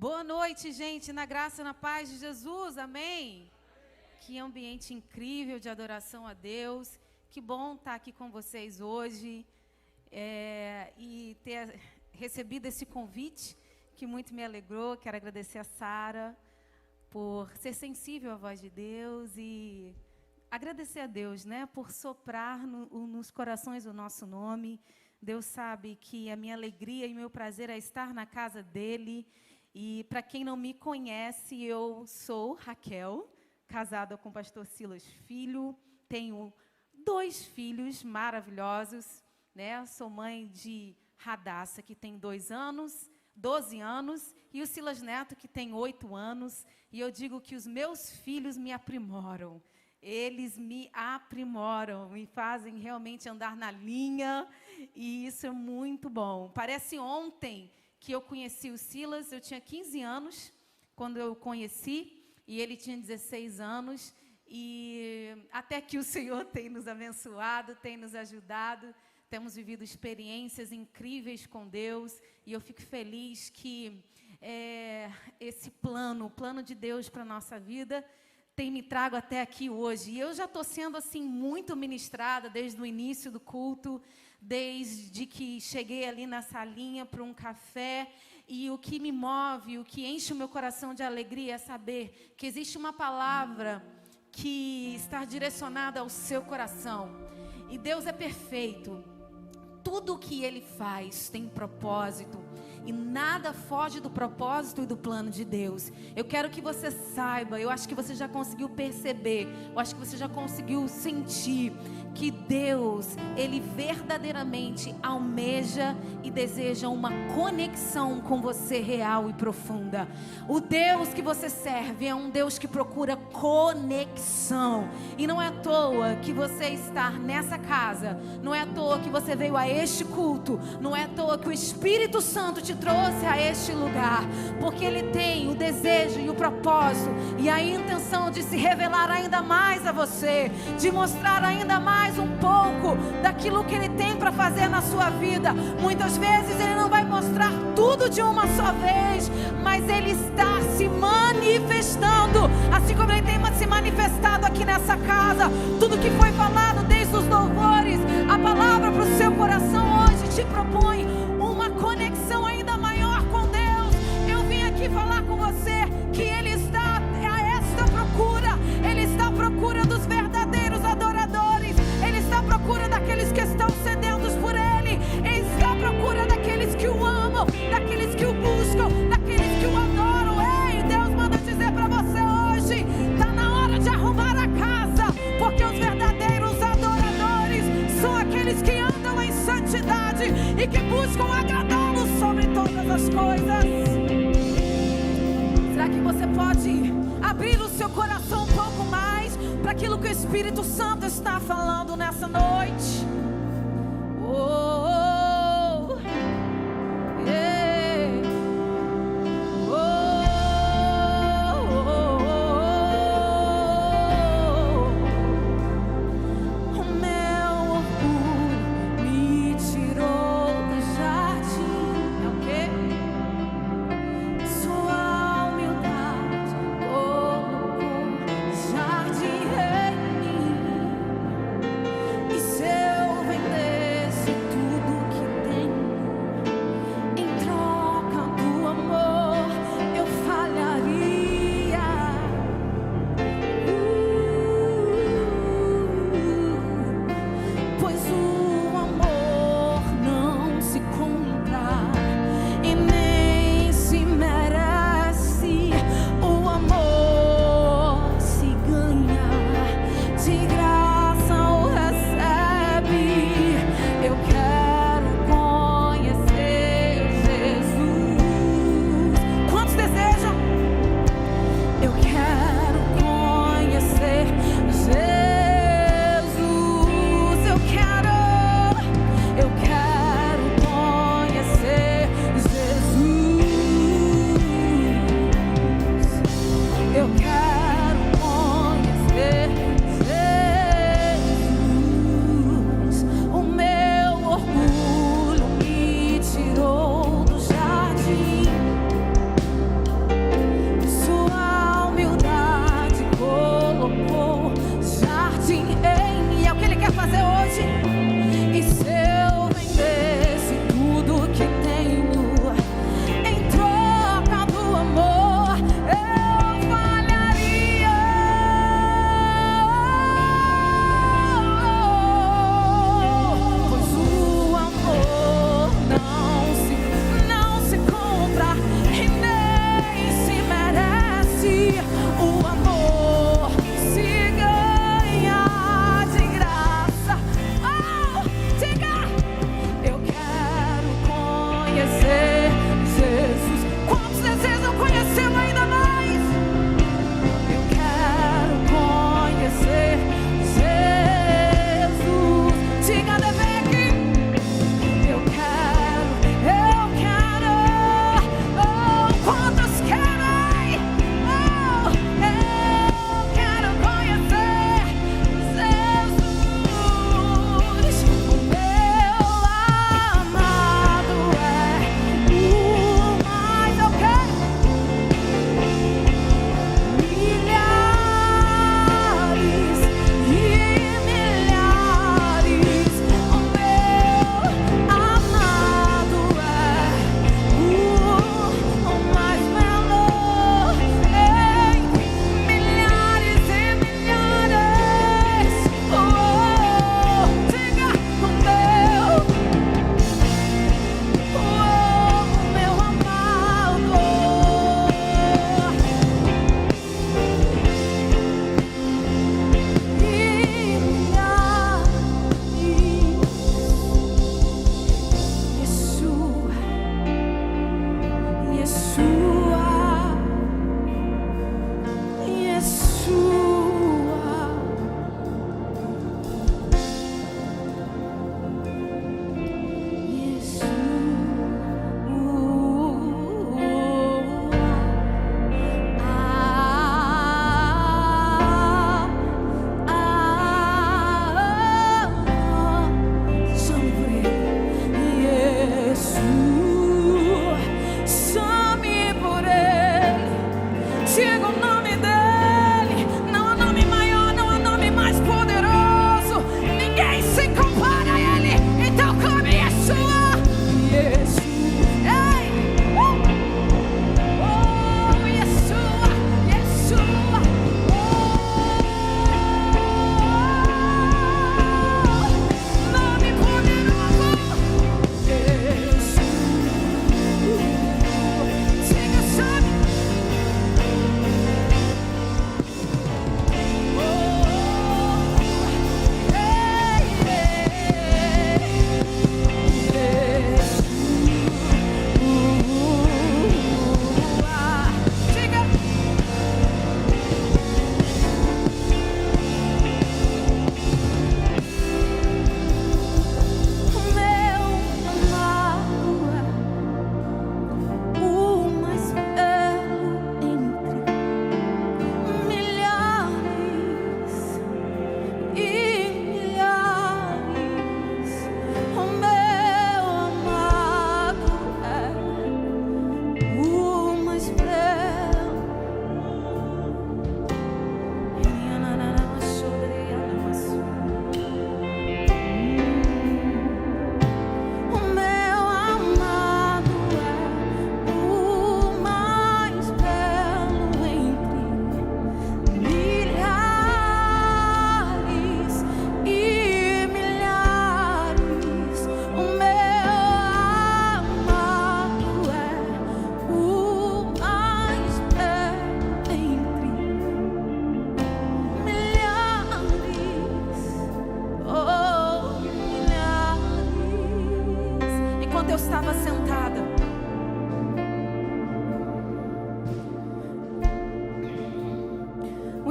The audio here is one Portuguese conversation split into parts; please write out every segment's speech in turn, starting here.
Boa noite, gente, na graça e na paz de Jesus, amém? Que ambiente incrível de adoração a Deus, que bom estar aqui com vocês hoje e ter recebido esse convite, que muito me alegrou. Quero agradecer a Sara por ser sensível à voz de Deus e agradecer a Deus, né, por soprar nos corações o nosso nome. Deus sabe que a minha alegria e meu prazer é estar na casa dEle. E para quem não me conhece, eu sou Raquel, casada com o pastor Silas Filho, tenho 2 filhos maravilhosos, né? Sou mãe de Radassa, que tem 12 anos, e o Silas Neto, que tem 8 anos, e eu digo que os meus filhos me aprimoram. Eles me aprimoram, me fazem realmente andar na linha, e isso é muito bom. Parece ontem que eu conheci o Silas, eu tinha 15 anos quando eu o conheci, e ele tinha 16 anos, e até que o Senhor tem nos abençoado, tem nos ajudado, temos vivido experiências incríveis com Deus, e eu fico feliz que esse plano, o plano de Deus para a nossa vida, tem me trago até aqui hoje. E eu já estou sendo assim muito ministrada desde o início do culto, desde que cheguei ali na salinha para um café, e o que me move, o que enche o meu coração de alegria é saber que existe uma palavra que está direcionada ao seu coração. E Deus é perfeito. Tudo o que Ele faz tem propósito. E nada foge do propósito e do plano de Deus. Eu quero que você saiba, eu acho que você já conseguiu perceber, eu acho que você já conseguiu sentir que Deus, Ele verdadeiramente almeja e deseja uma conexão com você real e profunda. O Deus que você serve é um Deus que procura conexão. E não é à toa que você está nessa casa, não é à toa que você veio a este culto, não é à toa que o Espírito Santo te trouxe a este lugar, porque Ele tem o desejo e o propósito e a intenção de se revelar ainda mais a você, de mostrar ainda mais um pouco daquilo que Ele tem para fazer na sua vida. Muitas vezes Ele não vai mostrar tudo de uma só vez, mas Ele está se manifestando, assim como Ele tem se manifestado aqui nessa casa. Tudo que foi falado desde os louvores, a palavra para o seu coração hoje te propõe uma conexão ainda maior com Deus. Eu vim aqui falar com você que Ele está a esta procura. Ele está à procura dos verdadeiros adoradores. Ele está à procura daqueles que estão sedentos por Ele. Ele está à procura daqueles que o amam, daqueles que o buscam, daqueles que o adoram. Ei, Deus manda dizer para você hoje, está na hora de arrumar a casa, porque os verdadeiros adoradores são aqueles que andam em santidade e que buscam agradá-lo sobre todas as coisas. Será que você pode abrir o seu coração um pouco mais para aquilo que o Espírito Santo está falando nessa noite? E se eu vendesse tudo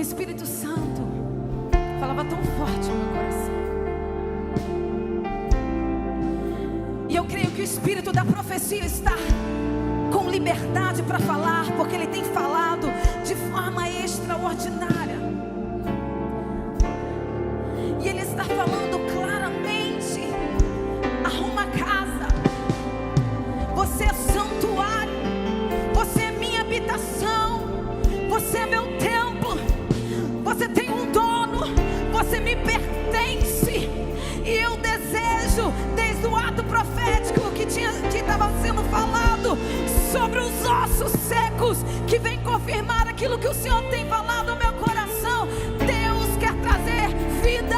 O Espírito Santo falava tão forte no meu coração. E eu creio que o Espírito da profecia está com liberdade para falar, porque Ele tem falado de forma extraordinária. E Ele está falando claramente: arruma a casa, você é santuário, você é minha habitação, você é meu templo, você tem um dono, você me pertence. E eu desejo, desde o ato profético que estava sendo falado sobre os ossos secos, que vem confirmar aquilo que o Senhor tem falado ao meu coração. Deus quer trazer vida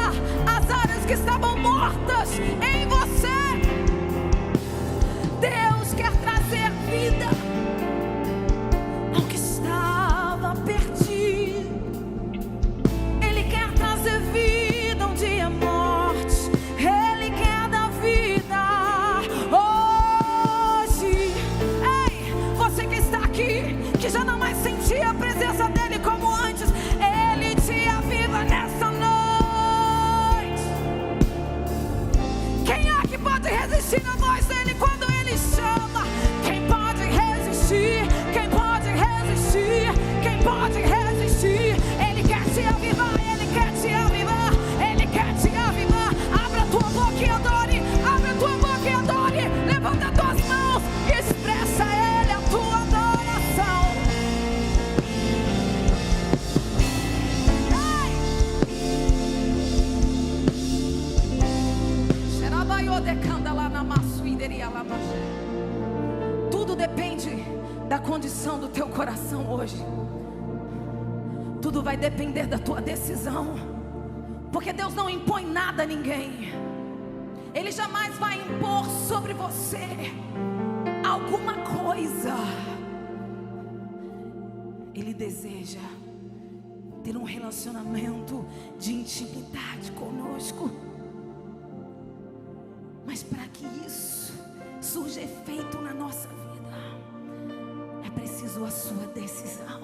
às áreas que estavam mortas em você. Deus quer trazer vida ao que estava perdido. Ele quer trazer vida onde é morte. Ele quer dar vida hoje. Ei, você que está aqui, que já não mais sentia a presença dele como antes, Ele te aviva nessa noite. Quem é que pode resistir à voz dele quando ele chama? Quem pode resistir? Quem pode resistir? Quem pode resistir? Ele quer te avivar, ele quer te avivar, ele quer te avivar. Abra a tua boca e adore, abre a tua boca e adore. Levanta as tuas mãos e expressa a Ele a tua adoração. Tudo depende da condição do teu coração hoje. Tudo vai depender da tua decisão, porque Deus não impõe nada a ninguém. Ele jamais vai impor sobre você alguma coisa. Ele deseja ter um relacionamento de intimidade conosco. Mas para que isso surja efeito na nossa vida, é preciso a sua decisão.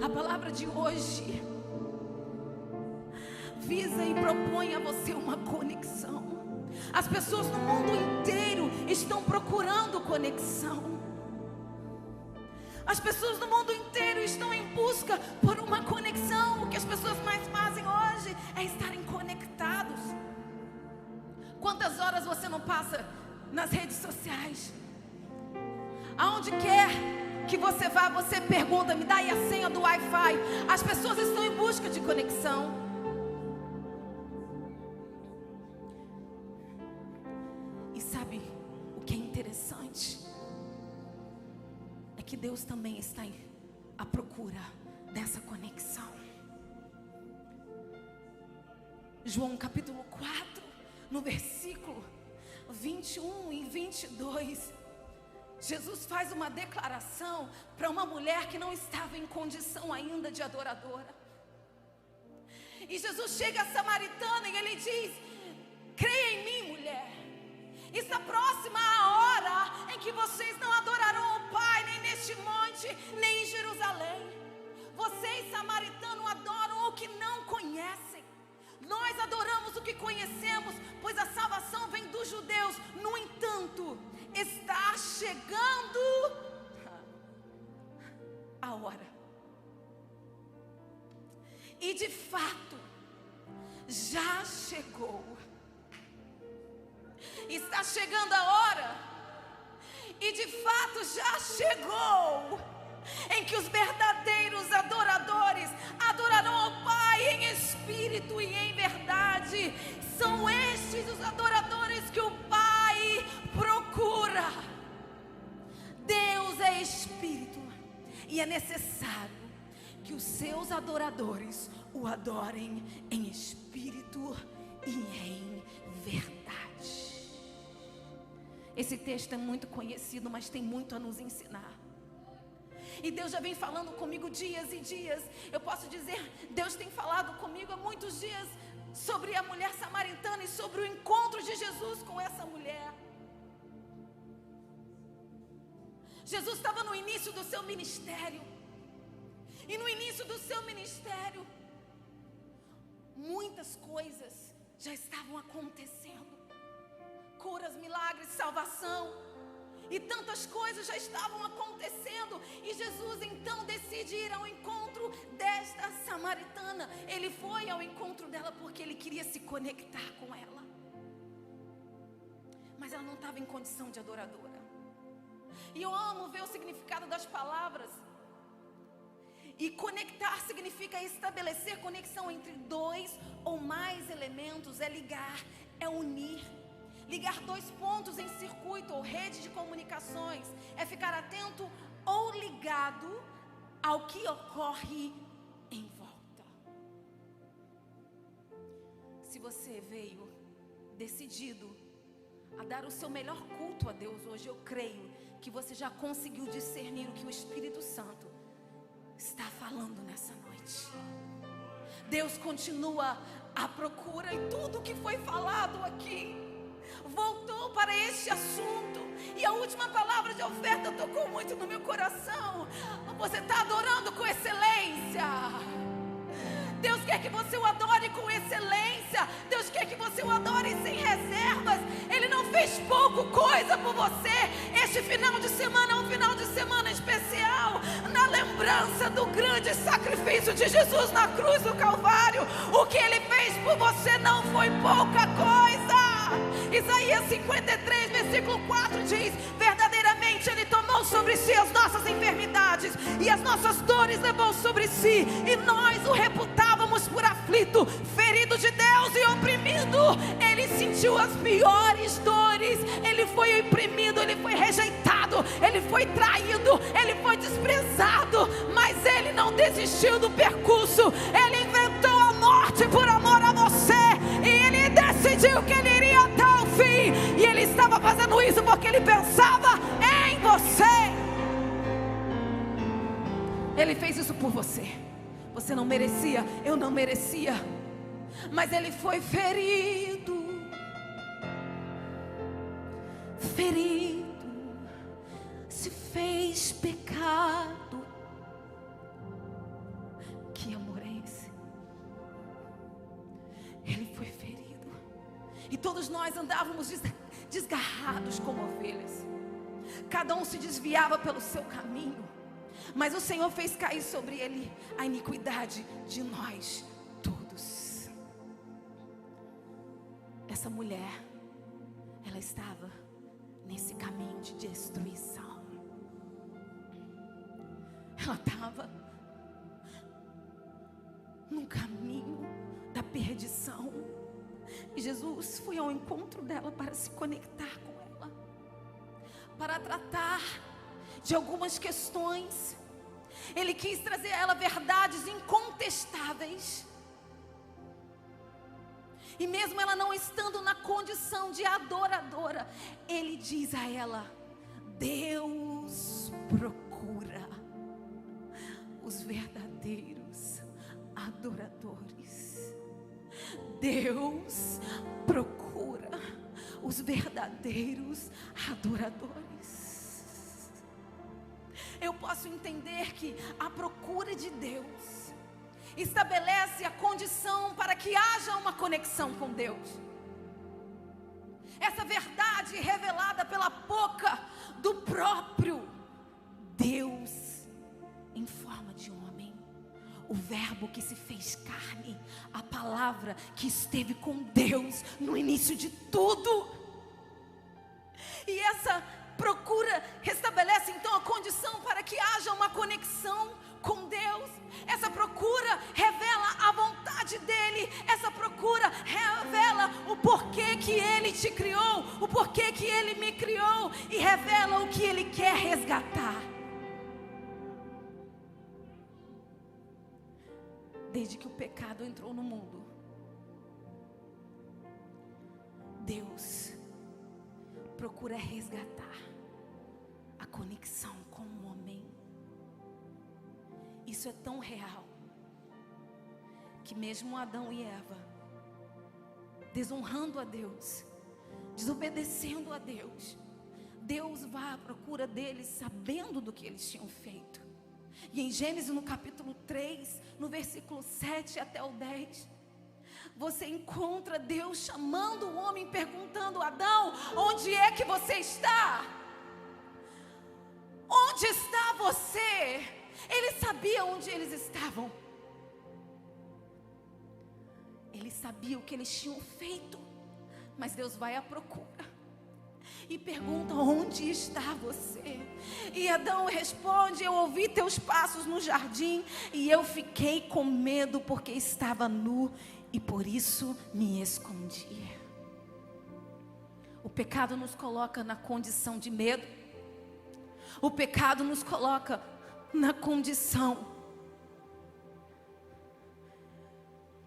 A palavra de hoje visa e propõe a você uma conexão. As pessoas no mundo inteiro estão procurando conexão. As pessoas no mundo inteiro estão em busca por uma conexão. O que as pessoas mais fazem hoje é estarem conectados. Quantas horas você não passa nas redes sociais? Aonde quer que você vá, você pergunta: me dá aí a senha do Wi-Fi. As pessoas estão em busca de conexão. E sabe o que é interessante? É que Deus também está à procura dessa conexão. João capítulo 4, no versículo 21 e 22, Jesus faz uma declaração para uma mulher que não estava em condição ainda de adoradora. E Jesus chega a samaritana e ele diz: creia em mim, mulher, está próxima a hora em que vocês não adorarão ao Pai, nem neste monte, nem em Jerusalém. Vocês, samaritanos, adoram o que não conhecem. Nós adoramos o que conhecemos, pois a salvação vem dos judeus. No entanto, está chegando a hora. E de fato, já chegou. Está chegando a hora. E de fato já chegou, em que os verdadeiros adoradores adorarão ao Pai em espírito e em verdade. São estes os adoradores que o Pai procura. Deus é espírito, e é necessário que os seus adoradores o adorem em espírito e em verdade. Esse texto é muito conhecido, mas tem muito a nos ensinar. E Deus já vem falando comigo dias e dias. Eu posso dizer, Deus tem falado comigo há muitos dias sobre a mulher samaritana e sobre o encontro de Jesus com essa mulher. Jesus estava no início do seu ministério. E no início do seu ministério, muitas coisas já estavam acontecendo. Curas, milagres, salvação. E tantas coisas já estavam acontecendo. E Jesus então decide ir ao encontro desta samaritana. Ele foi ao encontro dela porque ele queria se conectar com ela. Mas ela não estava em condição de adoradora. E eu amo ver o significado das palavras. E conectar significa estabelecer conexão entre dois ou mais elementos. É ligar, é unir. Ligar dois pontos em circuito ou rede de comunicações. É ficar atento ou ligado ao que ocorre em volta. Se você veio decidido a dar o seu melhor culto a Deus hoje, eu creio que você já conseguiu discernir o que o Espírito Santo está falando nessa noite. Deus continua à procura, e tudo que foi falado aqui voltou para este assunto. E a última palavra de oferta tocou muito no meu coração. Você está adorando com excelência. Deus quer que você o adore com excelência. Deus quer que você o adore sem reservas. Ele não fez pouco coisa por você. Este final de semana é um final de semana especial, na lembrança do grande sacrifício de Jesus na cruz do Calvário. O que Ele fez por você não foi pouca coisa. Isaías 53, versículo 4 diz: verdadeiramente Ele tomou sobre si as nossas enfermidades e as nossas dores levou sobre si, e nós o reputávamos por aflito, ferido de Deus e oprimido. Ele sentiu as piores dores. Ele foi oprimido, ele foi rejeitado, ele foi traído, ele foi desprezado, mas ele não desistiu do percurso. Ele inventou a morte por amor a você, e ele decidiu que ele iria até o fim. E ele estava fazendo isso porque ele pensava em você. Ele fez isso por você. Você não merecia, eu não merecia, mas ele foi ferido, se fez pecado. Que amor é esse? Ele foi ferido, e todos nós andávamos desgarrados como ovelhas. Cada um se desviava pelo seu caminho, mas o Senhor fez cair sobre ele a iniquidade de nós todos. Essa mulher, ela estava nesse caminho de destruição. Ela estava num caminho da perdição. E Jesus foi ao encontro dela para se conectar com ela, para tratar de algumas questões. Ele quis trazer a ela verdades incontestáveis. E mesmo ela não estando na condição de adoradora, ele diz a ela: Deus procura os verdadeiros adoradores. Deus procura os verdadeiros adoradores. Eu posso entender que a procura de Deus estabelece a condição para que haja uma conexão com Deus. Essa verdade revelada pela boca do próprio Deus em forma de homem, o verbo que se fez carne, a palavra que esteve com Deus no início de tudo. E essa procura restabelece então a condição para que haja uma conexão com Deus. Essa procura revela a vontade dele. Essa procura revela o porquê que ele te criou, o porquê que ele me criou, e revela o que ele quer resgatar. Desde que o pecado entrou no mundo, Deus procura resgatar a conexão com o homem. Isso é tão real que mesmo Adão e Eva, desonrando a Deus, desobedecendo a Deus, Deus vai à procura deles sabendo do que eles tinham feito. E em Gênesis, no capítulo 3, no versículo 7 até o 10, você encontra Deus chamando o homem, perguntando: Adão, onde é que você está? Onde está você? Ele sabia onde eles estavam. Ele sabia o que eles tinham feito. Mas Deus vai à procura e pergunta: onde está você? E Adão responde: eu ouvi teus passos no jardim e eu fiquei com medo porque estava nu e por isso me escondi. O pecado nos coloca na condição de medo. O pecado nos coloca na condição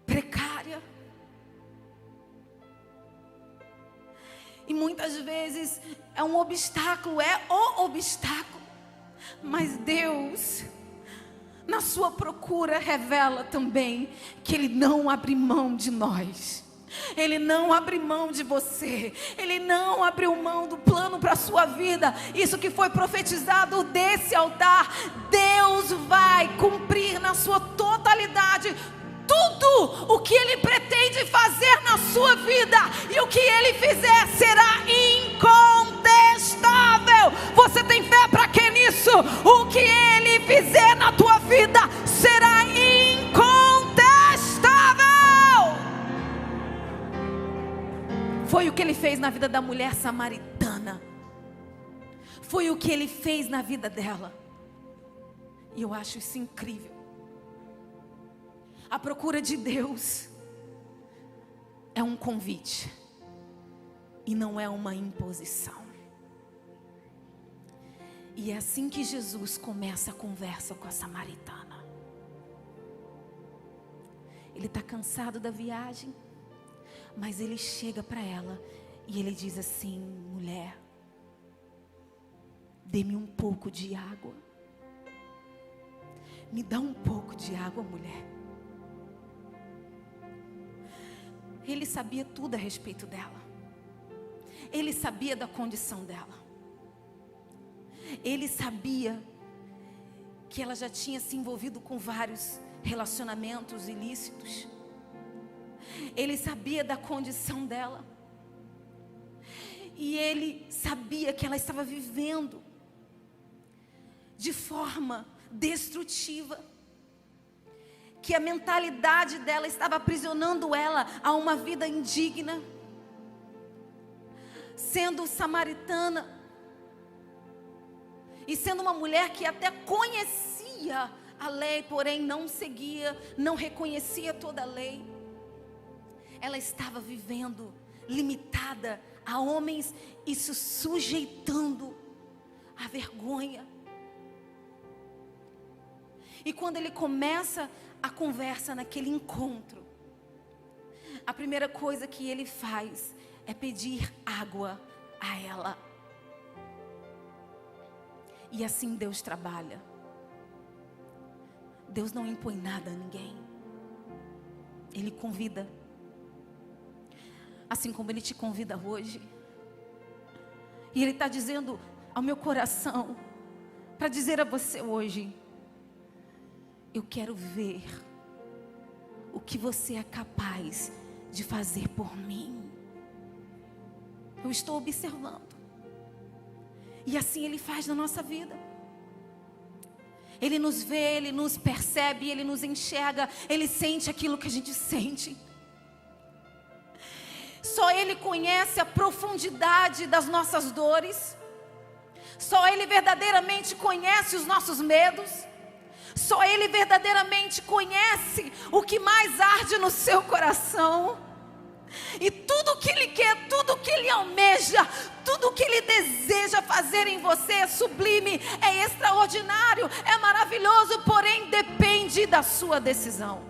precária. E muitas vezes é um obstáculo, é o obstáculo. Mas Deus, na sua procura, revela também que Ele não abre mão de nós. Ele não abre mão de você. Ele não abriu mão do plano para a sua vida. Isso que foi profetizado desse altar, Deus vai cumprir na sua totalidade tudo o que Ele pretende fazer na sua vida. E o que Ele fizer será incontestável. Você tem fé para que nisso? O que Ele fizer na tua vida será incontestável. Foi o que Ele fez na vida da mulher samaritana. Foi o que Ele fez na vida dela. E eu acho isso incrível. A procura de Deus é um convite e não é uma imposição. E é assim que Jesus começa a conversa com a samaritana. Ele está cansado da viagem, mas ele chega para ela e ele diz assim: mulher, dê-me um pouco de água. Me dá um pouco de água, mulher. Ele sabia tudo a respeito dela. Ele sabia da condição dela. Ele sabia que ela já tinha se envolvido com vários relacionamentos ilícitos. Ele sabia da condição dela. E ele sabia que ela estava vivendo de forma destrutiva. Que a mentalidade dela estava aprisionando ela a uma vida indigna. Sendo samaritana e sendo uma mulher que até conhecia a lei, porém não seguia, não reconhecia toda a lei. Ela estava vivendo limitada a homens e se sujeitando à vergonha. E quando ele começa a conversa naquele encontro, a primeira coisa que ele faz é pedir água a ela. E assim Deus trabalha. Deus não impõe nada a ninguém. Ele convida. Assim como Ele te convida hoje. E Ele está dizendo ao meu coração, para dizer a você hoje: eu quero ver o que você é capaz de fazer por mim. Eu estou observando. E assim Ele faz na nossa vida. Ele nos vê, Ele nos percebe, Ele nos enxerga, Ele sente aquilo que a gente sente. Só Ele conhece a profundidade das nossas dores. Só Ele verdadeiramente conhece os nossos medos. Só Ele verdadeiramente conhece o que mais arde no seu coração. E tudo o que Ele quer, tudo o que Ele almeja, tudo o que Ele deseja fazer em você é sublime, é extraordinário, é maravilhoso, porém depende da sua decisão.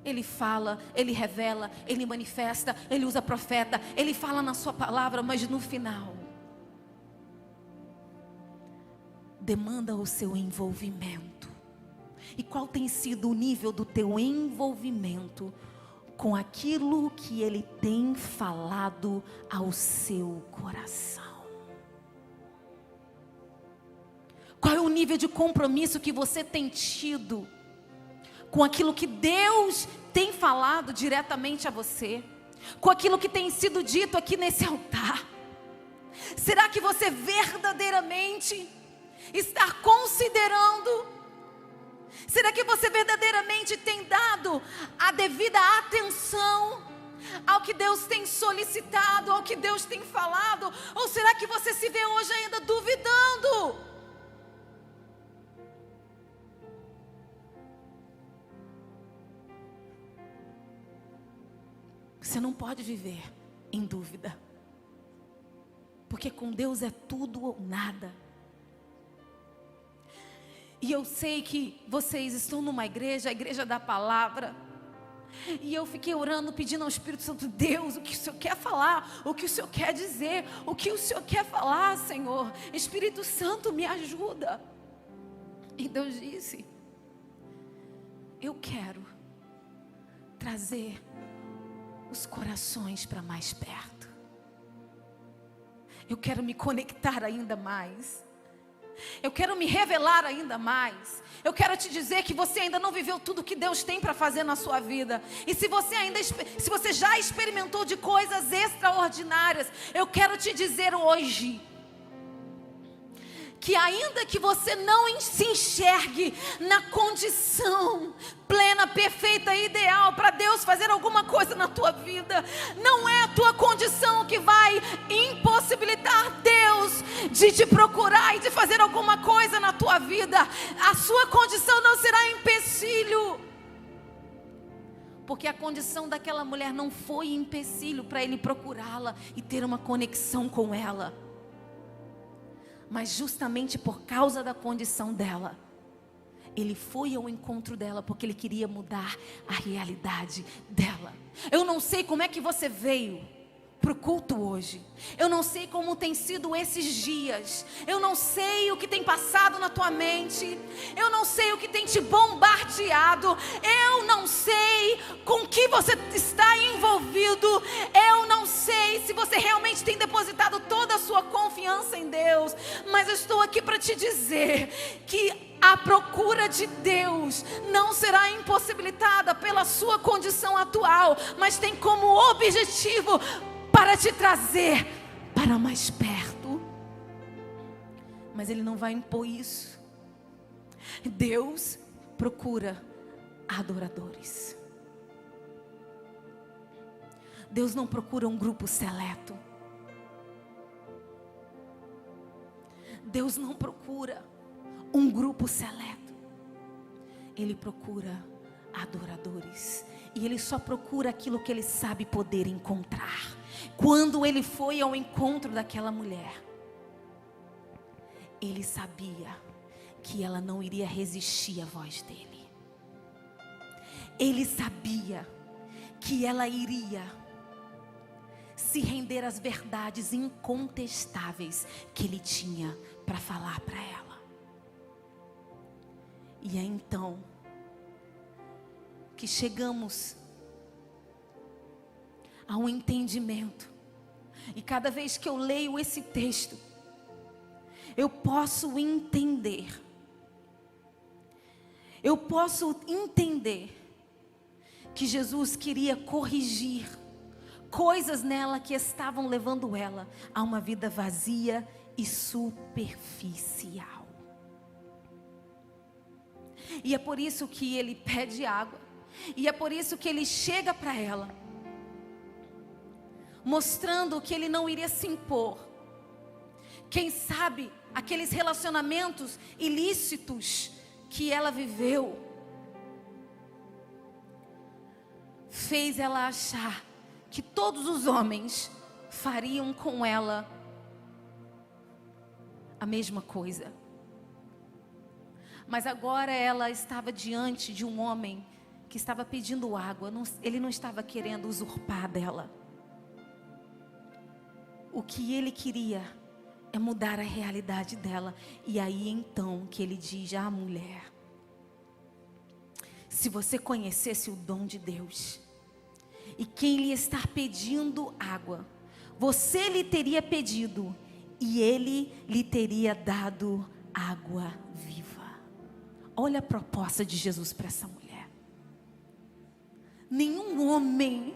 Ele fala, Ele revela, Ele manifesta, Ele usa profeta, Ele fala na sua palavra, mas no final demanda o seu envolvimento. E qual tem sido o nível do teu envolvimento com aquilo que Ele tem falado ao seu coração? Qual é o nível de compromisso que você tem tido com aquilo que Deus tem falado diretamente a você? Com aquilo que tem sido dito aqui nesse altar? Será que você verdadeiramente está considerando? Será que você verdadeiramente tem dado a devida atenção ao que Deus tem solicitado, ao que Deus tem falado? Ou será que você se vê hoje ainda duvidando? Você não pode viver em dúvida, porque com Deus é tudo ou nada. E eu sei que vocês estão numa igreja, a igreja da palavra, e eu fiquei orando, pedindo ao Espírito Santo: Deus, o que o Senhor quer falar? O que o Senhor quer dizer? O que o Senhor quer falar, Senhor? Espírito Santo, me ajuda. E Deus disse: eu quero trazer os corações para mais perto. Eu quero me conectar ainda mais. Eu quero me revelar ainda mais. Eu quero te dizer que você ainda não viveu tudo que Deus tem para fazer na sua vida. E se você já experimentou de coisas extraordinárias, eu quero te dizer hoje que ainda que você não se enxergue na condição plena, perfeita e ideal para Deus fazer alguma coisa na tua vida, não é a tua condição que vai impossibilitar Deus de te procurar e de fazer alguma coisa na tua vida. A sua condição não será empecilho, porque a condição daquela mulher não foi empecilho para ele procurá-la e ter uma conexão com ela. Mas justamente por causa da condição dela, ele foi ao encontro dela, porque ele queria mudar a realidade dela. Eu não sei como é que você veio para o culto hoje. Eu não sei como tem sido esses dias. Eu não sei o que tem passado na tua mente. Eu não sei o que tem te bombardeado. Eu não sei com que você está envolvido. Eu não sei se você realmente tem depositado toda a sua confiança em Deus. Mas eu estou aqui para te dizer que a procura de Deus não será impossibilitada pela sua condição atual, mas tem como objetivo para te trazer para mais perto. Mas Ele não vai impor isso. Deus procura adoradores. Deus não procura um grupo seleto. Deus não procura um grupo seleto. Ele procura adoradores. E Ele só procura aquilo que Ele sabe poder encontrar. Quando Ele foi ao encontro daquela mulher, Ele sabia que ela não iria resistir à voz dEle. Ele sabia que ela iria se render às verdades incontestáveis que Ele tinha para falar para ela. E é então que chegamos a um entendimento. E cada vez que eu leio esse texto, eu posso entender. Eu posso entender que Jesus queria corrigir coisas nela que estavam levando ela a uma vida vazia e superficial. E é por isso que Ele pede água. E é por isso que Ele chega para ela, mostrando que Ele não iria se impor. Quem sabe aqueles relacionamentos ilícitos que ela viveu fez ela achar que todos os homens fariam com ela a mesma coisa. Mas agora ela estava diante de um homem que estava pedindo água. Ele não estava querendo usurpar dela. O que ele queria é mudar a realidade dela. E aí então que ele diz: ah, mulher, se você conhecesse o dom de Deus e quem lhe está pedindo água, você lhe teria pedido e Ele lhe teria dado água viva. Olha a proposta de Jesus para essa mulher. Nenhum homem,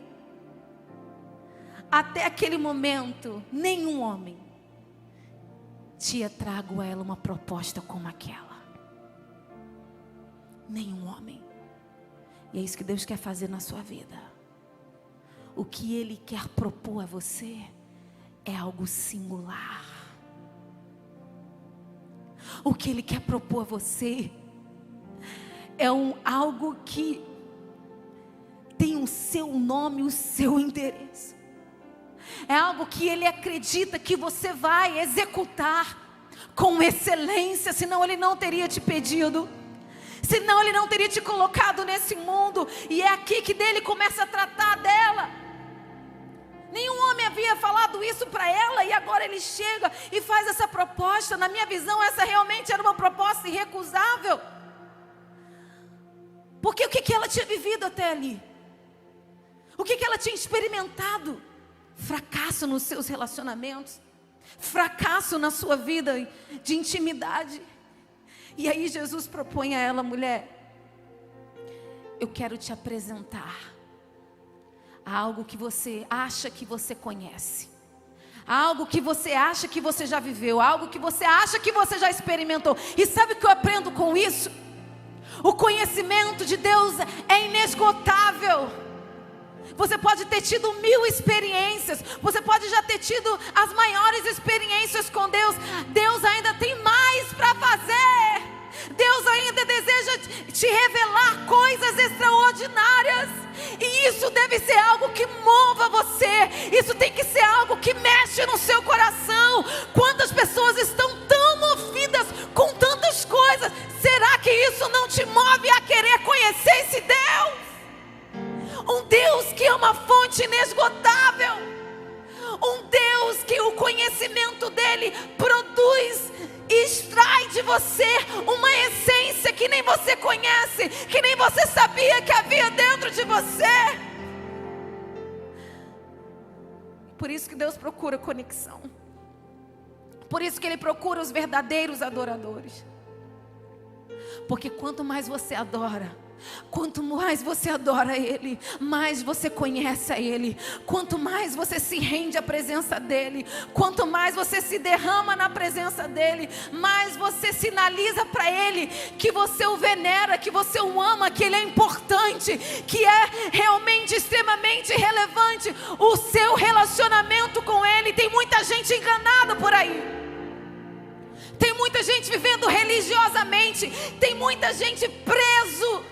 até aquele momento, nenhum homem tinha trago a ela uma proposta como aquela. Nenhum homem. E é isso que Deus quer fazer na sua vida. O que Ele quer propor a você é algo singular. O que Ele quer propor a você é algo que tem o seu nome, o seu endereço. É algo que Ele acredita que você vai executar com excelência, senão Ele não teria te pedido. Senão Ele não teria te colocado nesse mundo. E é aqui que dele começa a tratar dela. Nenhum homem havia falado isso para ela, e agora ele chega e faz essa proposta. Na minha visão, essa realmente era uma proposta irrecusável. Porque o que ela tinha vivido até ali? O que ela tinha experimentado? Fracasso nos seus relacionamentos, fracasso na sua vida de intimidade. E aí Jesus propõe a ela: mulher, eu quero te apresentar a algo que você acha que você conhece, algo que você acha que você já viveu, algo que você acha que você já experimentou. E sabe o que eu aprendo com isso? O conhecimento de Deus é inesgotável. Você pode ter tido 1000 experiências, você pode já ter tido as maiores experiências com Deus. Deus ainda tem mais para fazer. Deus ainda deseja te revelar coisas extraordinárias. E isso deve ser algo que mova você. Isso tem que ser algo que mexe no seu coração. Quantas pessoas estão tão movidas com tantas coisas? Será que isso não te move a querer conhecer esse Deus? Um Deus que é uma fonte inesgotável. Um Deus que o conhecimento dele produz e extrai de você uma essência que nem você conhece, que nem você sabia que havia dentro de você. Por isso que Deus procura conexão. Por isso que Ele procura os verdadeiros adoradores. Porque quanto mais você adora, quanto mais você adora Ele, mais você conhece a Ele. Quanto mais você se rende à presença dEle, quanto mais você se derrama na presença dEle, mais você sinaliza para Ele que você o venera, que você o ama, que Ele é importante, que é realmente extremamente relevante o seu relacionamento com Ele. Tem muita gente enganada por aí. Tem muita gente vivendo religiosamente. Tem muita gente preso.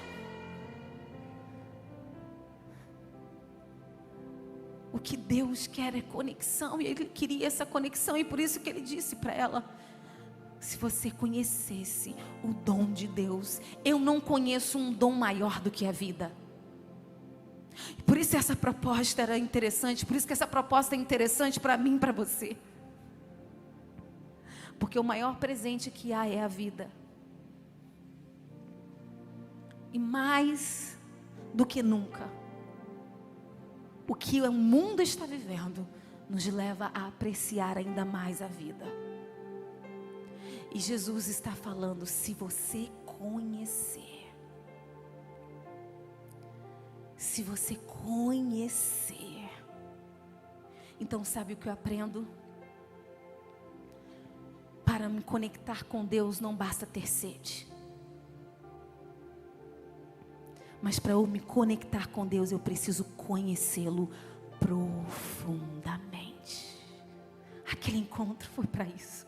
O que Deus quer é conexão. E Ele queria essa conexão. E por isso que Ele disse para ela: se você conhecesse o dom de Deus. Eu não conheço um dom maior do que a vida. Por isso essa proposta era interessante. Por isso que essa proposta é interessante para mim e para você. Porque o maior presente que há é a vida. E mais do que nunca, o que o mundo está vivendo nos leva a apreciar ainda mais a vida. E Jesus está falando: se você conhecer, se você conhecer, então sabe o que eu aprendo? Para me conectar com Deus não basta ter sede. Mas para eu me conectar com Deus, eu preciso conhecê-lo profundamente. Aquele encontro foi para isso.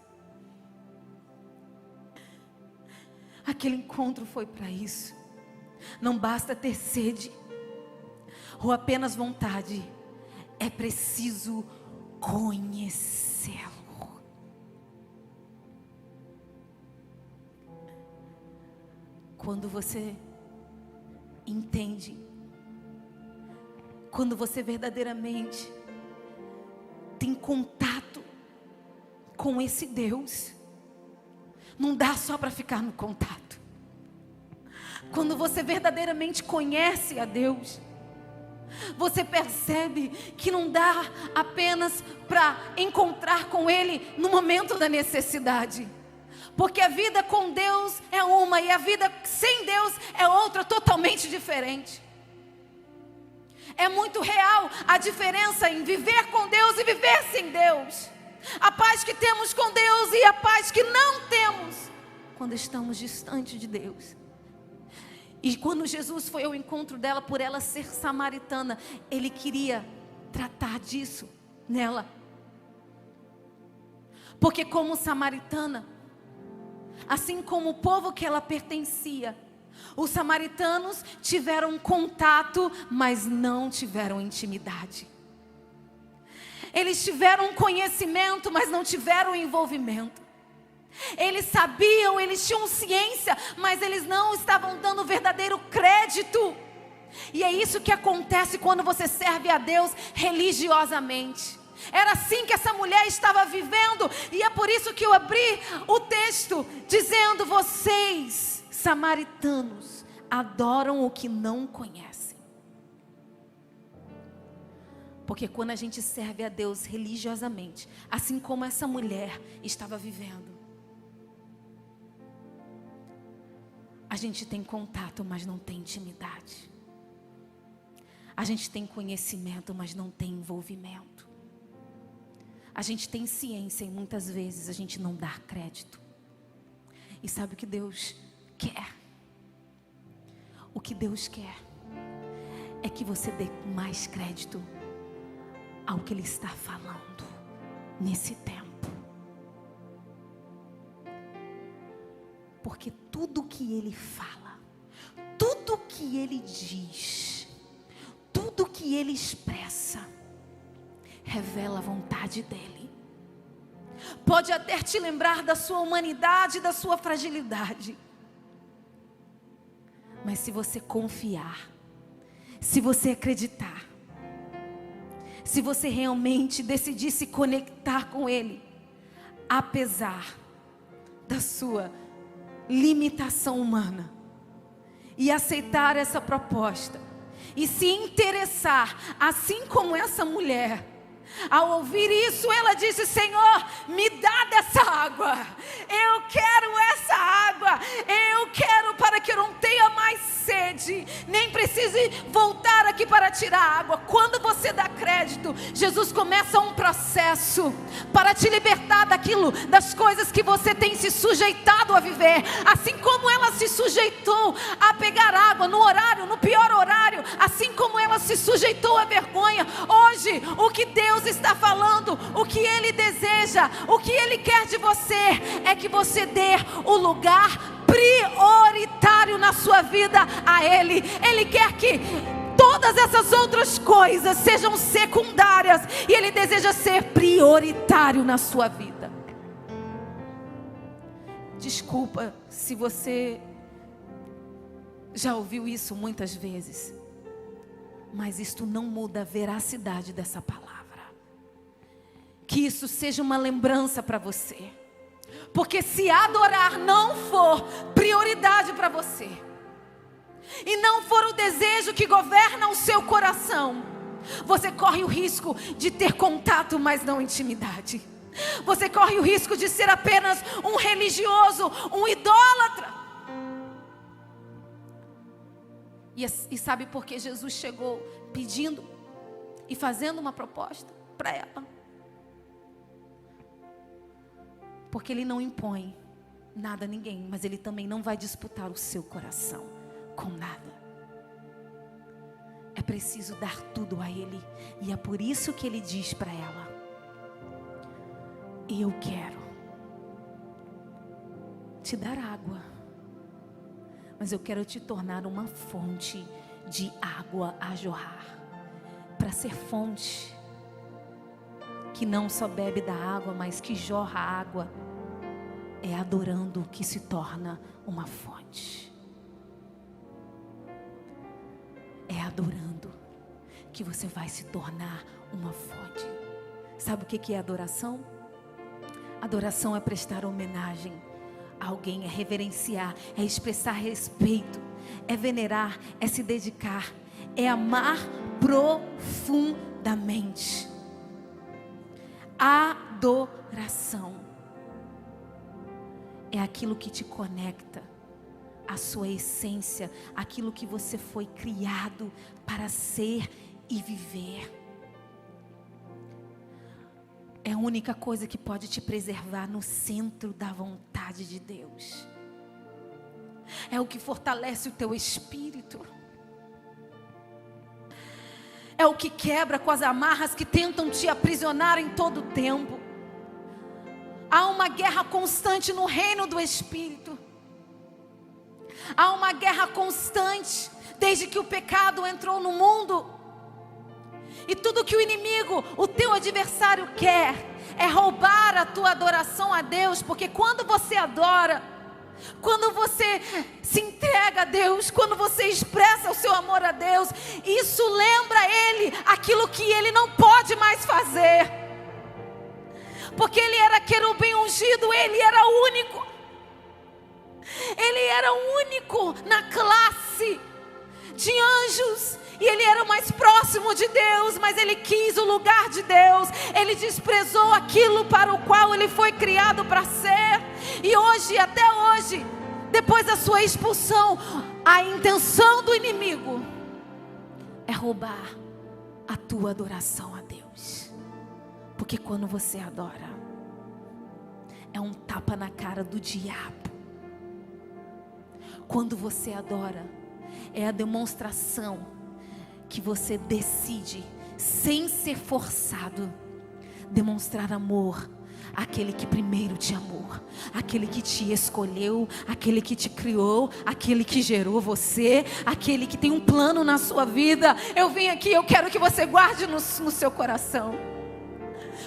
Aquele encontro foi para isso. Não basta ter sede ou apenas vontade. É preciso conhecê-lo. Quando você entende, quando você verdadeiramente tem contato com esse Deus, não dá só para ficar no contato. Quando você verdadeiramente conhece a Deus, você percebe que não dá apenas para encontrar com Ele no momento da necessidade. Porque a vida com Deus é uma e a vida sem Deus é outra, totalmente diferente. É muito real a diferença em viver com Deus e viver sem Deus. A paz que temos com Deus e a paz que não temos quando estamos distantes de Deus. E quando Jesus foi ao encontro dela, por ela ser samaritana, Ele queria tratar disso nela. Porque como samaritana, assim como o povo que ela pertencia, os samaritanos tiveram contato, mas não tiveram intimidade. Eles tiveram conhecimento, mas não tiveram envolvimento. Eles sabiam, eles tinham ciência, mas eles não estavam dando verdadeiro crédito. E é isso que acontece quando você serve a Deus religiosamente. Era assim que essa mulher estava vivendo. E é por isso que eu abri o texto dizendo: vocês, samaritanos, adoram o que não conhecem. Porque quando a gente serve a Deus religiosamente, assim como essa mulher estava vivendo, a gente tem contato, mas não tem intimidade. A gente tem conhecimento, mas não tem envolvimento. A gente tem ciência e muitas vezes a gente não dá crédito. E sabe o que Deus quer? O que Deus quer é que você dê mais crédito ao que Ele está falando nesse tempo. Porque tudo que Ele fala, tudo que Ele diz, tudo que Ele expressa, revela a vontade dEle. Pode até te lembrar da sua humanidade, da sua fragilidade. Mas se você confiar, se você acreditar, se você realmente decidir se conectar com Ele, apesar da sua limitação humana, e aceitar essa proposta, e se interessar, assim como essa mulher, ao ouvir isso, ela disse: Senhor, me dá dessa água, eu quero essa água, eu quero, para que eu não tenha mais sede, nem precise voltar aqui para tirar água. Quando você dá crédito, Jesus começa um processo para te libertar daquilo, das coisas que você tem se sujeitado a viver. Assim como ela se sujeitou a pegar água no horário, no pior horário, assim como ela se sujeitou à vergonha, hoje o que Deus está falando, o que Ele deseja, o que Ele quer de você, é que você dê o lugar prioritário na sua vida a Ele. Ele quer que todas essas outras coisas sejam secundárias, e Ele deseja ser prioritário na sua vida. Desculpa se você já ouviu isso muitas vezes, mas isto não muda a veracidade dessa palavra. Que isso seja uma lembrança para você. Porque se adorar não for prioridade para você, e não for o desejo que governa o seu coração, você corre o risco de ter contato, mas não intimidade. Você corre o risco de ser apenas um religioso, um idólatra. E sabe por que Jesus chegou pedindo e fazendo uma proposta para ela? Porque Ele não impõe nada a ninguém, mas Ele também não vai disputar o seu coração com nada. É preciso dar tudo a Ele, e é por isso que Ele diz para ela: eu quero te dar água, mas eu quero te tornar uma fonte de água a jorrar. Para ser fonte que não só bebe da água, mas que jorra água, é adorando que se torna uma fonte. É adorando que você vai se tornar uma fonte. Sabe o que é adoração? Adoração é prestar homenagem a alguém, é reverenciar, é expressar respeito, é venerar, é se dedicar, é amar profundamente. Adoração é aquilo que te conecta à sua essência, aquilo que você foi criado para ser e viver. É a única coisa que pode te preservar no centro da vontade de Deus. É o que fortalece o teu espírito. É o que quebra com as amarras que tentam te aprisionar em todo o tempo. Há uma guerra constante no reino do Espírito. Há uma guerra constante desde que o pecado entrou no mundo. E tudo que o inimigo, o teu adversário quer é roubar a tua adoração a Deus. Porque quando você adora, quando você se entrega a Deus, quando você expressa o seu amor a Deus, isso lembra Ele aquilo que Ele não pode mais fazer. Porque Ele era querubim ungido, Ele era único. Ele era único na classe de anjos. E Ele era o mais próximo de Deus, mas Ele quis o lugar de Deus. Ele desprezou aquilo para o qual Ele foi criado para ser. E hoje, até hoje, depois da sua expulsão, a intenção do inimigo é roubar a tua adoração a Deus. Porque quando você adora, é um tapa na cara do diabo. Quando você adora, é a demonstração que você decide, sem ser forçado, demonstrar amor àquele que primeiro te amou, aquele que te escolheu, aquele que te criou, aquele que gerou você, aquele que tem um plano na sua vida. Eu vim aqui, eu quero que você guarde no seu coração.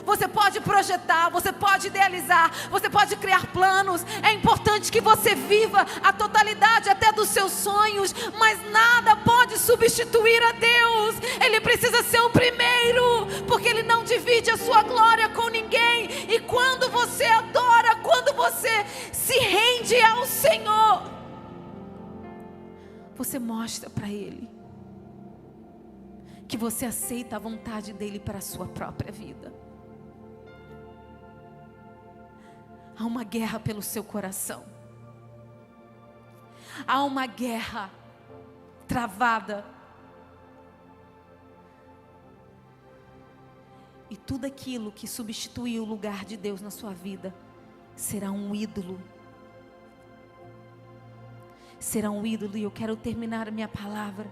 Você pode projetar, você pode idealizar, você pode criar planos. É importante que você viva a totalidade até dos seus sonhos, mas nada pode substituir a Deus. Ele precisa ser o primeiro, porque Ele não divide a sua glória com ninguém. E quando você adora, quando você se rende ao Senhor, você mostra para Ele que você aceita a vontade dEle para a sua própria vida. Há uma guerra pelo seu coração. Há uma guerra travada. E tudo aquilo que substituir o lugar de Deus na sua vida será um ídolo. Será um ídolo. E eu quero terminar a minha palavra.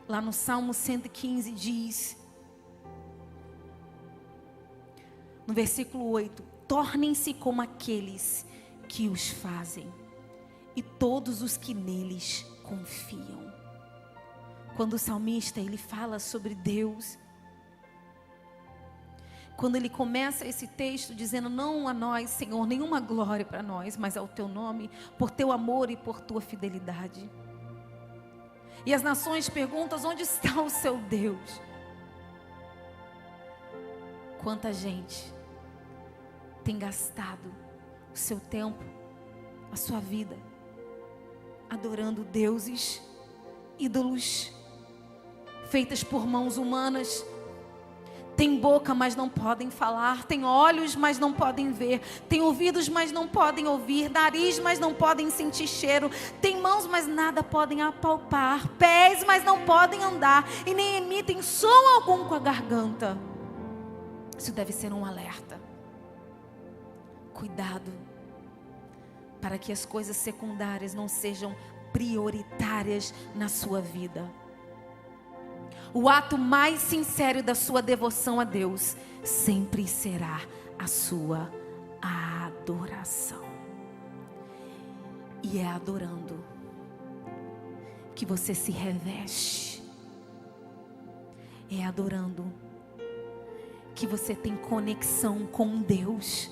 Lá no Salmo 115 diz, no versículo 8: tornem-se como aqueles que os fazem, e todos os que neles confiam. Quando o salmista ele fala sobre Deus, quando ele começa esse texto dizendo: não a nós, Senhor, nenhuma glória para nós, mas ao teu nome, por teu amor e por tua fidelidade. E as nações perguntam: onde está o seu Deus? Quanta gente tem gastado o seu tempo, a sua vida, adorando deuses, ídolos, feitas por mãos humanas. Tem boca, mas não podem falar. Tem olhos, mas não podem ver. Tem ouvidos, mas não podem ouvir. Nariz, mas não podem sentir cheiro. Tem mãos, mas nada podem apalpar. Pés, mas não podem andar. E nem emitem som algum com a garganta. Isso deve ser um alerta. Cuidado, para que as coisas secundárias não sejam prioritárias na sua vida. O ato mais sincero da sua devoção a Deus sempre será a sua adoração. E é adorando que você se reveste. É adorando que você tem conexão com Deus.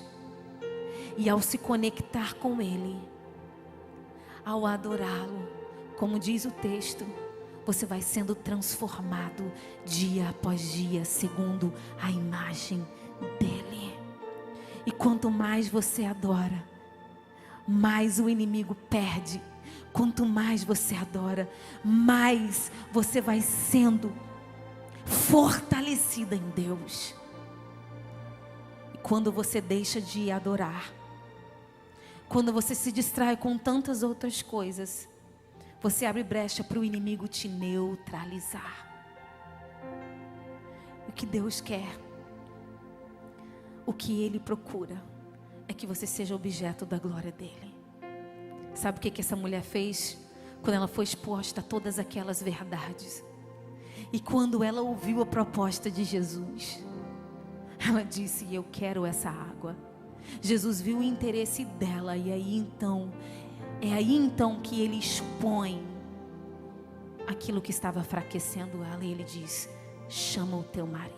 E ao se conectar com Ele, ao adorá-lo, como diz o texto, você vai sendo transformado dia após dia, segundo a imagem dEle. E quanto mais você adora, mais o inimigo perde. Quanto mais você adora, mais você vai sendo fortalecida em Deus. E quando você deixa de adorar, quando você se distrai com tantas outras coisas, você abre brecha para o inimigo te neutralizar. O que Deus quer, o que Ele procura, é que você seja objeto da glória dEle. Sabe o que essa mulher fez? Quando ela foi exposta a todas aquelas verdades, e quando ela ouviu a proposta de Jesus, ela disse: eu quero essa água. Jesus viu o interesse dela, e aí então que Ele expõe aquilo que estava enfraquecendo ela, e Ele diz: chama o teu marido.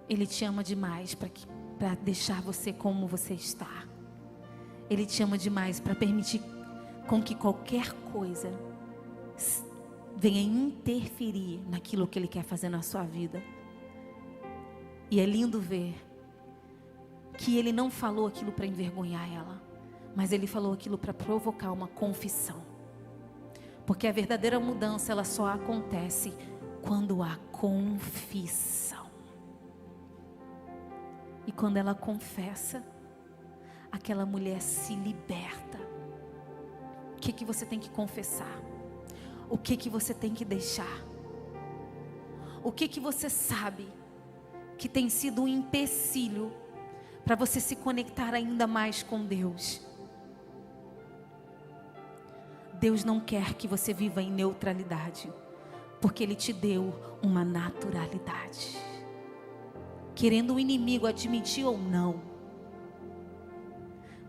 Ele te ama demais para deixar você como você está. Ele te ama demais para permitir com que qualquer coisa venha interferir naquilo que Ele quer fazer na sua vida. E é lindo ver que Ele não falou aquilo para envergonhar ela, mas Ele falou aquilo para provocar uma confissão. Porque a verdadeira mudança, ela só acontece quando há confissão. E quando ela confessa, aquela mulher se liberta. O que você tem que confessar? O que você tem que deixar? O que você sabe que tem sido um empecilho para você se conectar ainda mais com Deus? Deus não quer que você viva em neutralidade, porque Ele te deu uma naturalidade. Querendo o inimigo admitir ou não,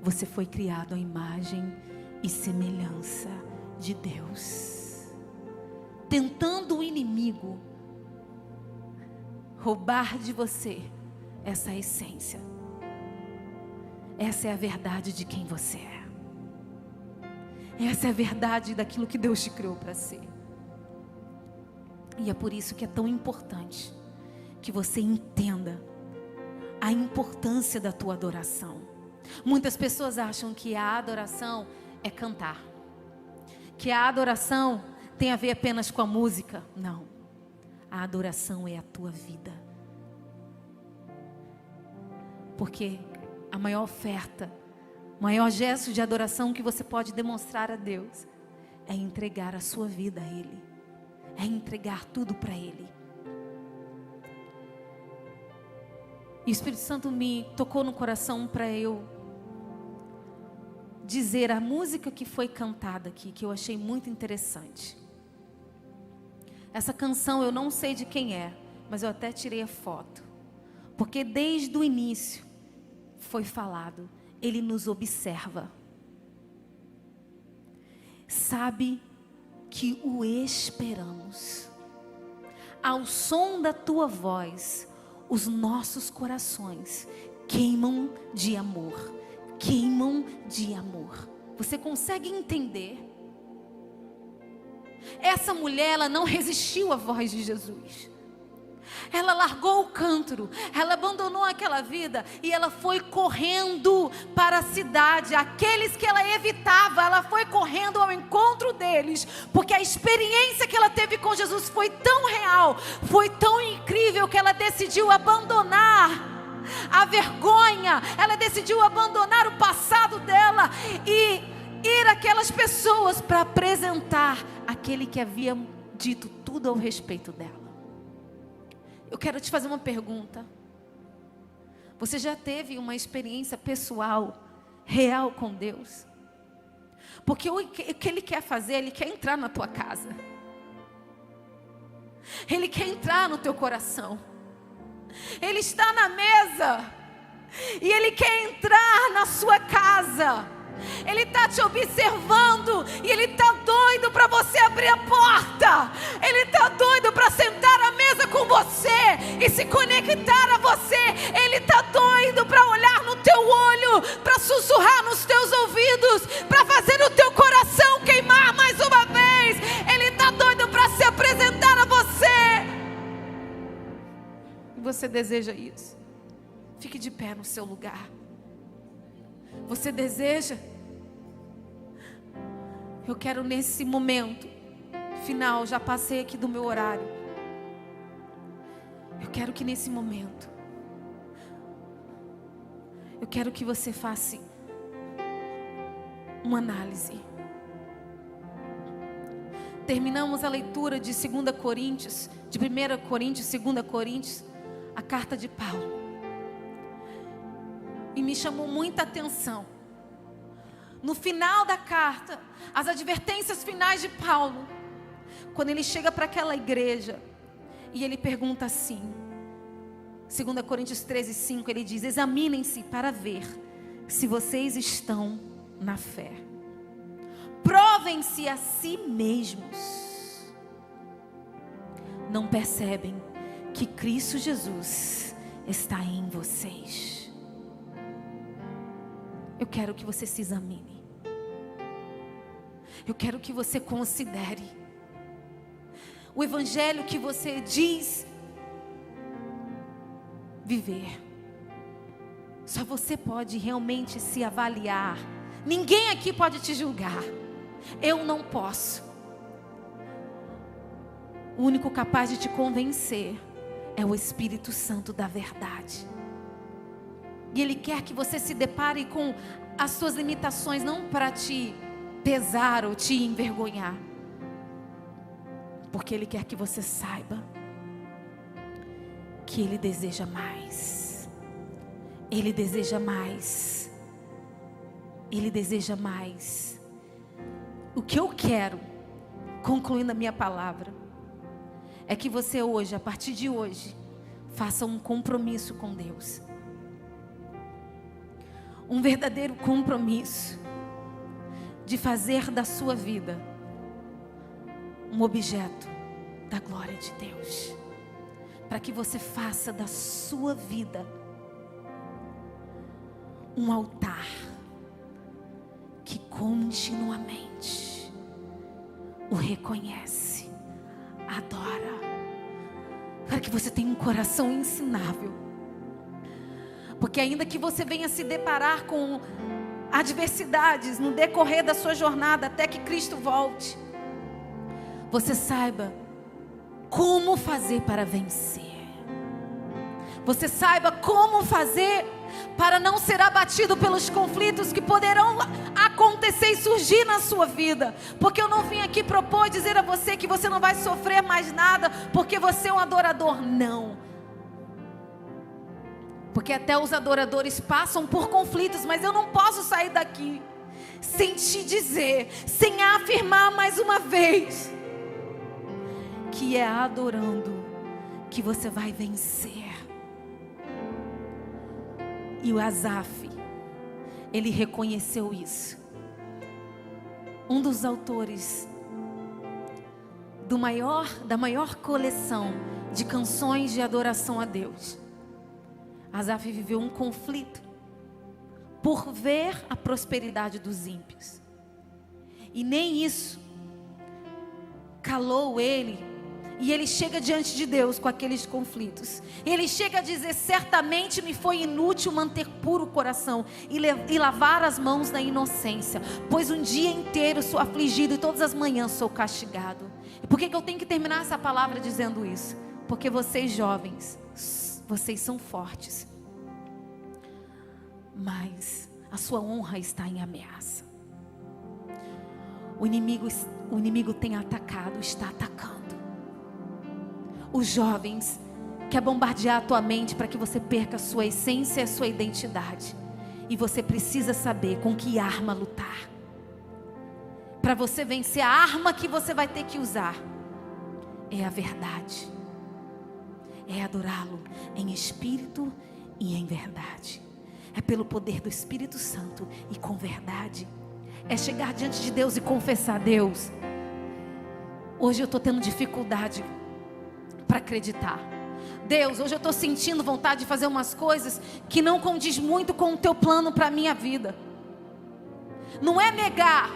você foi criado à imagem e semelhança de Deus. Tentando o inimigo roubar de você essa essência, essa é a verdade de quem você é. Essa é a verdade daquilo que Deus te criou para ser. E é por isso que é tão importante que você entenda a importância da tua adoração. Muitas pessoas acham que a adoração é cantar, que a adoração tem a ver apenas com a música. Não, a adoração é a tua vida. Porque a maior oferta, o maior gesto de adoração que você pode demonstrar a Deus é entregar a sua vida a Ele, é entregar tudo para Ele. E o Espírito Santo me tocou no coração para eu dizer a música que foi cantada aqui, que eu achei muito interessante. Essa canção eu não sei de quem é, mas eu até tirei a foto, porque desde o início foi falado: Ele nos observa, sabe que o esperamos. Ao som da tua voz, os nossos corações queimam de amor, queimam de amor. Você consegue entender? Essa mulher, ela não resistiu à voz de Jesus. Ela largou o cântaro, ela abandonou aquela vida e ela foi correndo para a cidade. Aqueles que ela evitava, ela foi correndo ao encontro deles, porque a experiência que ela teve com Jesus foi tão real, foi tão incrível, que ela decidiu abandonar a vergonha, ela decidiu abandonar o passado dela e ir àquelas pessoas para apresentar aquele que havia dito tudo ao respeito dela. Eu quero te fazer uma pergunta. Você já teve uma experiência pessoal, real com Deus? Porque o que Ele quer fazer, Ele quer entrar na tua casa. Ele quer entrar no teu coração. Ele está na mesa e Ele quer entrar na sua casa. Ele está te observando e Ele está doido para você abrir a porta. Ele está doido para sentar à mesa com você e se conectar a você. Ele está doido para olhar no teu olho, para sussurrar nos teus ouvidos, para fazer o teu coração queimar mais uma vez. Ele está doido para se apresentar a você. E você deseja isso? Fique de pé no seu lugar. Você deseja? Eu quero nesse momento final, já passei aqui do meu horário. Eu quero que nesse momento eu quero que você faça uma análise. Terminamos a leitura de 2 Coríntios, de 1 Coríntios, 2 Coríntios, a carta de Paulo. E me chamou muita atenção. No final da carta, as advertências finais de Paulo, quando ele chega para aquela igreja, e ele pergunta assim, 2 Coríntios 13:5, ele diz: examinem-se para ver se vocês estão na fé. Provem-se a si mesmos. Não percebem que Cristo Jesus está em vocês? Eu quero que você se examine. Eu quero que você considere o evangelho que você diz viver. Só você pode realmente se avaliar. Ninguém aqui pode te julgar. Eu não posso. O único capaz de te convencer é o Espírito Santo da verdade. E Ele quer que você se depare com as suas limitações, não para te pesar ou te envergonhar, porque Ele quer que você saiba que Ele deseja mais. Ele deseja mais. Ele deseja mais. O que eu quero, concluindo a minha palavra, é que você hoje, a partir de hoje, faça um compromisso com Deus. Um verdadeiro compromisso de fazer da sua vida um objeto da glória de Deus. Para que você faça da sua vida um altar que continuamente o reconhece, adora. Para que você tenha um coração ensinável. Porque ainda que você venha se deparar com adversidades no decorrer da sua jornada até que Cristo volte, você saiba como fazer para vencer. Você saiba como fazer para não ser abatido pelos conflitos que poderão acontecer e surgir na sua vida. Porque eu não vim aqui propor dizer a você que você não vai sofrer mais nada porque você é um adorador. Não. Porque até os adoradores passam por conflitos, mas eu não posso sair daqui sem te dizer, sem afirmar mais uma vez, que é adorando que você vai vencer. E o Asaf, ele reconheceu isso. Um dos autores da maior coleção de canções de adoração a Deus, Asaf viveu um conflito por ver a prosperidade dos ímpios. E nem isso calou ele. E ele chega diante de Deus com aqueles conflitos. Ele chega a dizer: certamente me foi inútil manter puro o coração e lavar as mãos na inocência, pois um dia inteiro sou afligido e todas as manhãs sou castigado. E por que eu tenho que terminar essa palavra dizendo isso? Porque vocês jovens, vocês são fortes, mas a sua honra está em ameaça. O inimigo tem atacado, está atacando. Os jovens quer bombardear a tua mente para que você perca a sua essência e a sua identidade. E você precisa saber com que arma lutar. Para você vencer, a arma que você vai ter que usar é a verdade. É adorá-lo em espírito e em verdade. É pelo poder do Espírito Santo e com verdade. É chegar diante de Deus e confessar: Deus, hoje eu estou tendo dificuldade para acreditar. Deus, hoje eu estou sentindo vontade de fazer umas coisas que não condiz muito com o teu plano para a minha vida. Não é negar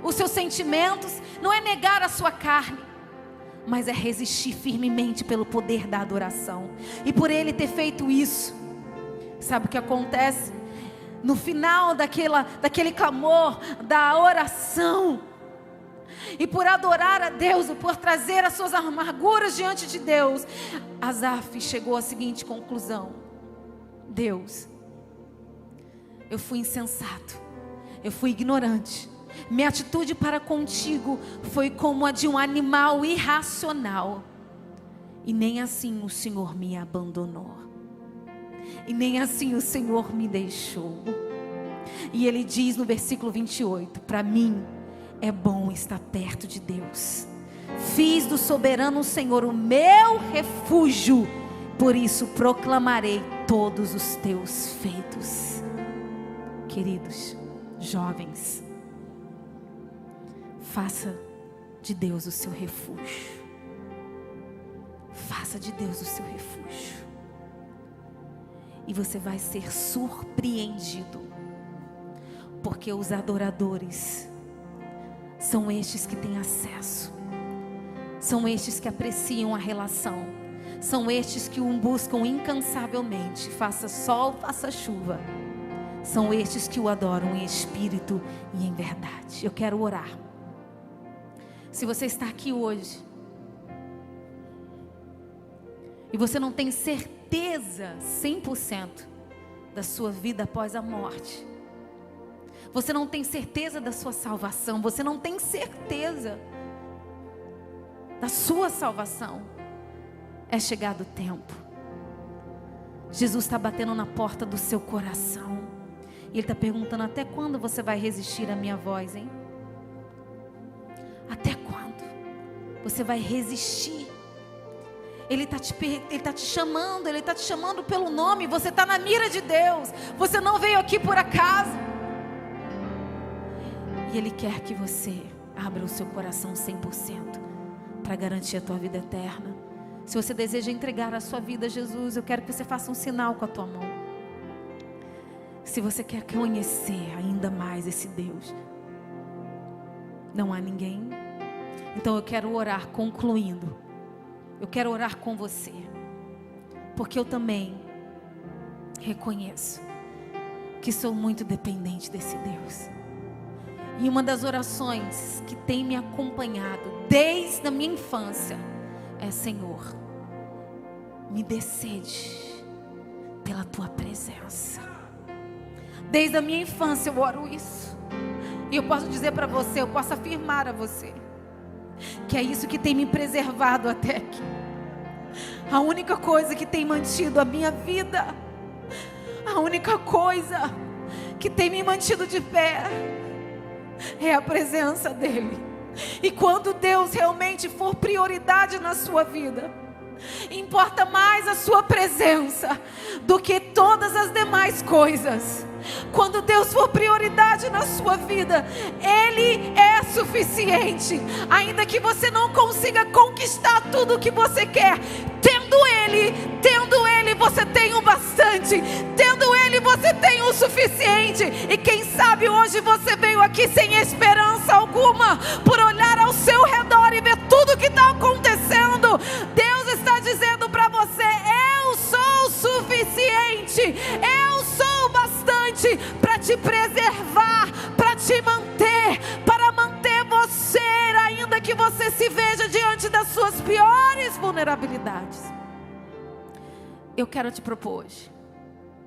os seus sentimentos, não é negar a sua carne, mas é resistir firmemente pelo poder da adoração. E por ele ter feito isso, sabe o que acontece? No final daquele clamor, da oração, e por adorar a Deus, e por trazer as suas amarguras diante de Deus, Asaf chegou à seguinte conclusão: Deus, eu fui insensato, eu fui ignorante. Minha atitude para contigo foi como a de um animal irracional. E nem assim o Senhor me abandonou. E nem assim o Senhor me deixou. E Ele diz no versículo 28, para mim é bom estar perto de Deus. Fiz do soberano Senhor o meu refúgio, por isso proclamarei todos os teus feitos. Queridos, jovens, faça de Deus o seu refúgio. Faça de Deus o seu refúgio. E você vai ser surpreendido. Porque os adoradores são estes que têm acesso. São estes que apreciam a relação. São estes que o buscam incansavelmente. Faça sol, faça chuva. São estes que o adoram em espírito e em verdade. Eu quero orar. Se você está aqui hoje e você não tem certeza 100% da sua vida após a morte, você não tem certeza da sua salvação, você não tem certeza da sua salvação, é chegado o tempo. Jesus está batendo na porta do seu coração e Ele está perguntando: até quando você vai resistir à minha voz, hein? Até quando você vai resistir? Ele está te chamando, Ele está te chamando pelo nome. Você está na mira de Deus. Você não veio aqui por acaso. E Ele quer que você abra o seu coração 100% para garantir a tua vida eterna. Se você deseja entregar a sua vida a Jesus, eu quero que você faça um sinal com a tua mão. Se você quer conhecer ainda mais esse Deus, não há ninguém. Então eu quero orar concluindo. Eu quero orar com você, porque eu também reconheço que sou muito dependente desse Deus. E uma das orações que tem me acompanhado desde a minha infância é: Senhor, me dê sede pela tua presença. Desde a minha infância eu oro isso. E eu posso dizer para você, eu posso afirmar a você, que é isso que tem me preservado até aqui. A única coisa que tem mantido a minha vida, a única coisa que tem me mantido de pé é a presença dEle. E quando Deus realmente for prioridade na sua vida, importa mais a sua presença do que todas as demais coisas. Quando Deus for prioridade na sua vida, Ele é suficiente. Ainda que você não consiga conquistar tudo o que você quer, tendo Ele, você tem o bastante. Tendo Ele, você tem o suficiente. E quem sabe hoje você veio aqui sem esperança alguma, por olhar ao seu redor e ver tudo que está acontecendo. Deus está dizendo para você: eu sou suficiente, eu sou bastante para te preservar, para te manter, para manter você, ainda que você se veja diante das suas piores vulnerabilidades. Eu quero te propor hoje,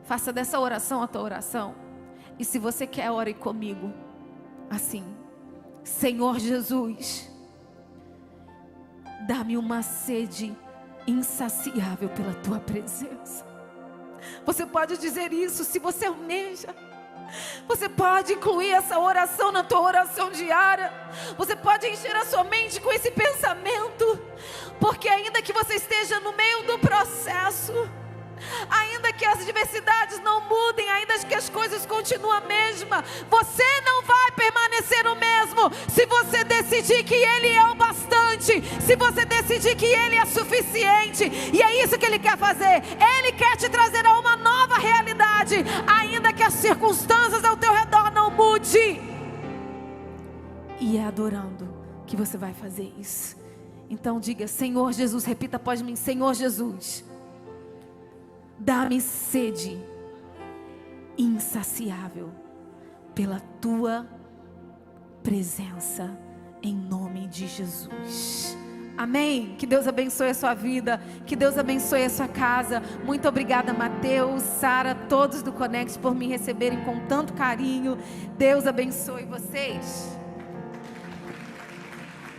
faça dessa oração a tua oração. E se você quer, ore comigo assim: Senhor Jesus, dá-me uma sede insaciável pela tua presença. Você pode dizer isso se você almeja. Você pode incluir essa oração na tua oração diária. Você pode encher a sua mente com esse pensamento, porque ainda que você esteja no meio do processo, ainda que as diversidades não mudem, ainda que as coisas continuem a mesma, você não vai permanecer o mesmo se você decidir que Ele é o bastante, se você decidir que Ele é suficiente. E é isso que Ele quer fazer. Ele quer te trazer a uma nova realidade, ainda que as circunstâncias ao teu redor não mudem. E é adorando que você vai fazer isso. Então diga: Senhor Jesus, repita após mim: Senhor Jesus, dá-me sede insaciável pela tua presença, em nome de Jesus. Amém? Que Deus abençoe a sua vida, que Deus abençoe a sua casa. Muito obrigada, Mateus, Sara, todos do Connect por me receberem com tanto carinho. Deus abençoe vocês.